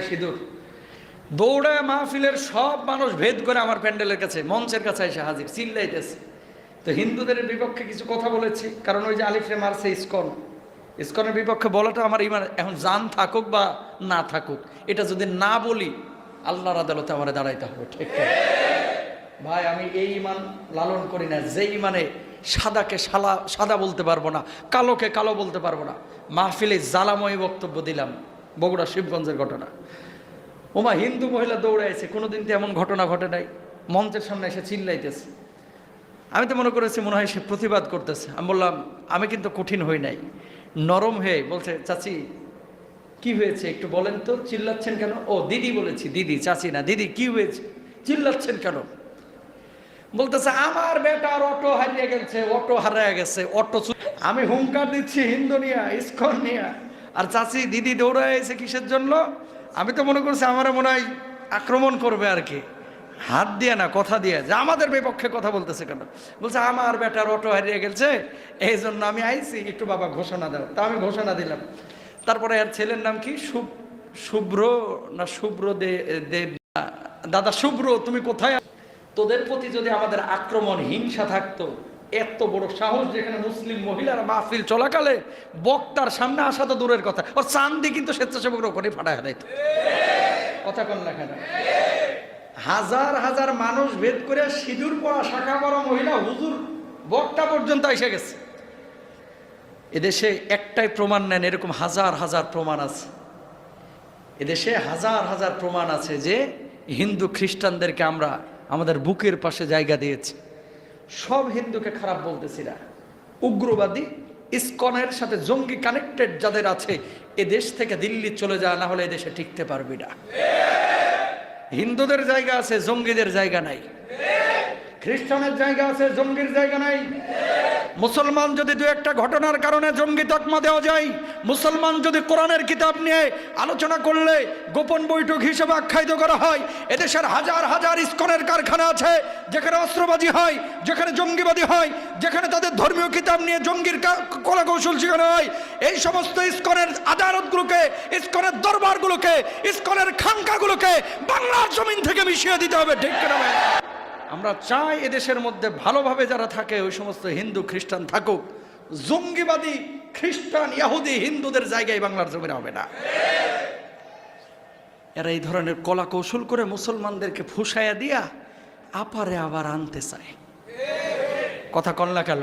সিঁদুর দৌড়ায় মাহফিলের সব মানুষ ভেদ করে আমার প্যান্ডেলের কাছে মঞ্চের কাছে এসে হাজির, চিল্লাইতেছে। তো হিন্দুদের বিপক্ষে কিছু কথা বলেছি, কারণ ওই যে আলিফরে মারছে ইসকনের বিপক্ষে বলাটা আমার ইমান। এখন জান থাকুক বা না থাকুক, এটা যদি না বলি আল্লাহর আদালতে আমার দাঁড়াইতে হবে, ঠিক ভাই? আমি এই ইমান লালন করি না, যে ইমানে সাদাকে সাদা বলতে পারবো না, কালোকে কালো বলতে পারবো না। মাহফিলে জ্বালাময়ী বক্তব্য দিলাম, বগুড়া শিবগঞ্জের ঘটনা। ওমা হিন্দু মহিলা দৌড়াইছে, কোনোদিন তো এমন ঘটনা ঘটে নাই। মঞ্চের সামনে এসে চিল্লাইতেছে। আমি তো মনে করেছি মনে হয় সে প্রতিবাদ করতেছে। আমি বললাম আমি কিন্তু কঠিন হই নাই, নরম হয়ে বলছে, চাচি কি হয়েছে একটু বলেন তো, চিল্লাচ্ছেন কেন? ও দিদি বলেছি, দিদি, চাচি না, দিদি কি হয়েছে, চিল্লাচ্ছেন কেন? বলতেছে আমার বেটার অটো হারিয়ে গেছে, অটো হারিয়ে গেছে, অটো। আমি হুঙ্কার দিচ্ছি হিন্দু নিয়া, ইস্কন নিয়া, আর চাচি দিদি দৌড়াইছে কিসের জন্য? আমি তো মনে করছি আমার মনে হয় আক্রমণ করবে আর কি, হাত দিয়ে না কথা দিয়ে, যে আমাদের বিপক্ষে কথা বলতেছে কেন? বলছে আমার বেটার অটো হারিয়ে গেছে, এই জন্য আমি আইছি, একটু বাবা ঘোষণা দাও। তা আমি ঘোষণা দিলাম। তারপরে আর ছেলের নাম কি, শুভ্র না শুভ্র দেব, দাদা শুভ্র তুমি কোথায়? তোদের প্রতি যদি আমাদের আক্রমণ হিংসা থাকতো, এত বড় সাহস যেখানে মুসলিম মহিলারা মাহফিল চলাকালে বক্তার সামনে আসা তো দূরের কথা, ওর চান্দি কিন্তু স্বেচ্ছাসেবকরা করে ফাটায় দিত। কথা কোন লেখা না, হাজার হাজার মানুষ ভেদ করে সিঁদুর পরা শাখা পরা মহিলা হুজুর বক্তা পর্যন্ত এসে গেছে। এদেশে একটাই প্রমাণ নেন, এরকম হাজার হাজার প্রমাণ আছে। এদেশে হাজার হাজার প্রমাণ আছে যে হিন্দু খ্রিস্টানদেরকে আমরা আমাদের বুকের পাশে জায়গা দিয়েছি। সব হিন্দুকে খারাপ বলতেছি না, উগ্রবাদী ইসকনের সাথে জঙ্গি কানেক্টেড যাদের আছে, এ দেশ থেকে দিল্লি চলে যায়, না হলে এদেশে টিকতে পারবি না। হিন্দুদের জায়গা আছে, জঙ্গিদের জায়গা নাই। খ্রিস্টানের জায়গা আছে, জঙ্গির জায়গা নাই। মুসলমান যদি দু একটা ঘটনার কারণে জঙ্গি তকমা দেওয়া যায়, মুসলমান যদি কোরআনের কিতাব নিয়ে আলোচনা করলে গোপন বৈঠক হিসেবে আখ্যায়িত করা হয়, এদেশের হাজার হাজার ইসকনের কারখানা আছে যেখানে অস্ত্রবাজি হয়, যেখানে জঙ্গিবাদী হয়, যেখানে তাদের ধর্মীয় কিতাব নিয়ে জঙ্গির কলা কৌশল শেখানো হয়। এই সমস্ত ইসকনের আদালতগুলোকে, ইসকনের দরবারগুলোকে, ইসকনের খানকাগুলোকে বাংলার জমিন থেকে মিশিয়ে দিতে হবে, ঠিক কিনা? আমরা চাই এদেশের মধ্যে ভালোভাবে যারা থাকে ওই সমস্ত হিন্দু খ্রিস্টান থাকুক। জঙ্গিবাদী খ্রিস্টান ইহুদি হিন্দুদের জায়গায় বাংলার জমিনে হবে না। এরা এই ধরনের কলা কৌশল করে মুসলমানদেরকে ফুসাইয়া দিয়া আপারে আবার আনতে চায়। কথা কল্লা কেন?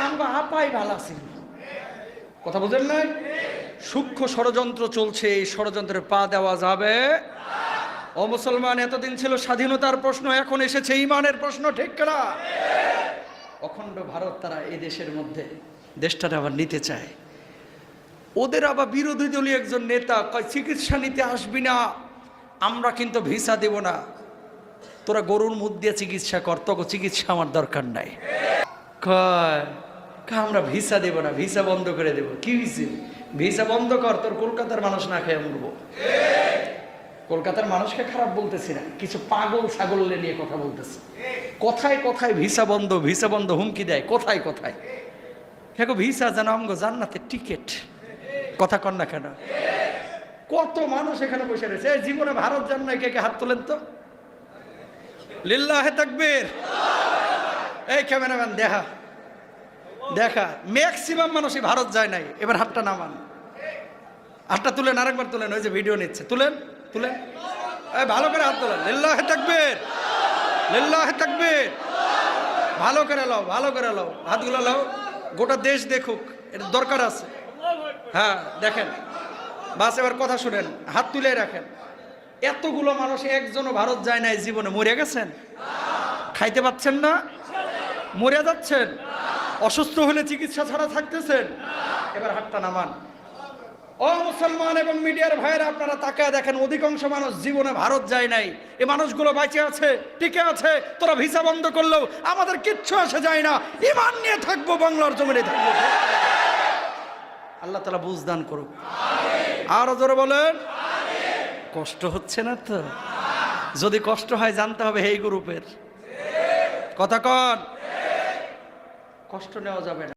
আমরা আপাই ভালো আছি, কথা বুঝেন নাই? সূক্ষ্ম ষড়যন্ত্র চলছে, এই ষড়যন্ত্রে পা দেওয়া যাবে। ও মুসলমান, এতদিন ছিল স্বাধীনতার প্রশ্ন, এখন এসেছে ইমানের প্রশ্ন, ঠিক না? অখণ্ড ভারত তারা এই দেশের মধ্যে দেশটাকে আবার নিতে চায়। ওদের আবার বিরোধী দলীয় একজন নেতা কয় চিকিৎসা নিতে আসবি না, আমরা কিন্তু ভিসা দেব না, তোরা গরুর মুখ দিয়ে চিকিৎসা কর, তোকে চিকিৎসা আমার দরকার নাই। কয় আমরা ভিসা দেব না, ভিসা বন্ধ করে দেব। কি হয়েছে? ভিসা বন্ধ কর, তোর কলকাতার মানুষ না খেয়ে মরবো। কলকাতার মানুষকে খারাপ বলতেছি না, কিছু পাগল ছাগল নিয়ে কথা বলতেছে। কথায় কথায় ভিসা বন্ধ, ভিসা বন্ধ হুমকি দেয়, কোথায় কোথায়। দেখো ভিসা যেন আমগো জান্নাতের টিকিট। কথা কন না কেন? কত মানুষ এখানে বসে রয়েছে, জীবনে ভারত যান না, কে কে হাত তোলেন তো? লিল্লাহে তাকবীর। এই ক্যামেরাম্যান দেখা দেখা, ম্যাক্সিমাম মানুষই ভারত যায় নাই। এবার হাতটা নামান, হাতটা তুলেন, আরেকবার তুলেন, ওই যে ভিডিও নিচ্ছে, তুলেন তুলেন, ভালো করে হাত তোলেন। লিল্লাহে তাকবীর, লিল্লাহে তাকবীর। ভালো করে লাও, ভালো করে লাও, হাতগুলো লাও, গোটা দেশ দেখুক, এটা দরকার আছে। হ্যাঁ দেখেন, বাস এবার কথা শুনেন, হাত তুলে রাখেন। এতগুলো মানুষ একজনও ভারত যায় নাই জীবনে, মরে গেছেন? খাইতে পাচ্ছেন না? মরে যাচ্ছেন? অসুস্থ হলে চিকিৎসা ছাড়া থাকতেছেন? এবার হাতটা নামান। ও মুসলমান এবং মিডিয়ার ভাইয়েরা, আপনারা তাকায় দেখেন, অধিকাংশ মানুষ জীবনে ভারত যায় নাই। এই মানুষগুলো বেঁচে আছে, টিকে আছে। তোরা ভিসা বন্ধ করলেও আমাদের কিচ্ছু আসে যায় না, ঈমান নিয়ে থাকবো, বাংলার জমিনে থাকবো। আল্লাহ তাআলা বুঝদান করুক। আরো জোরে বলেন। কষ্ট হচ্ছে না তো? যদি কষ্ট হয় জানতে হবে এই গ্রুপের কথা। কন কষ্ট নেওয়া যাবে না।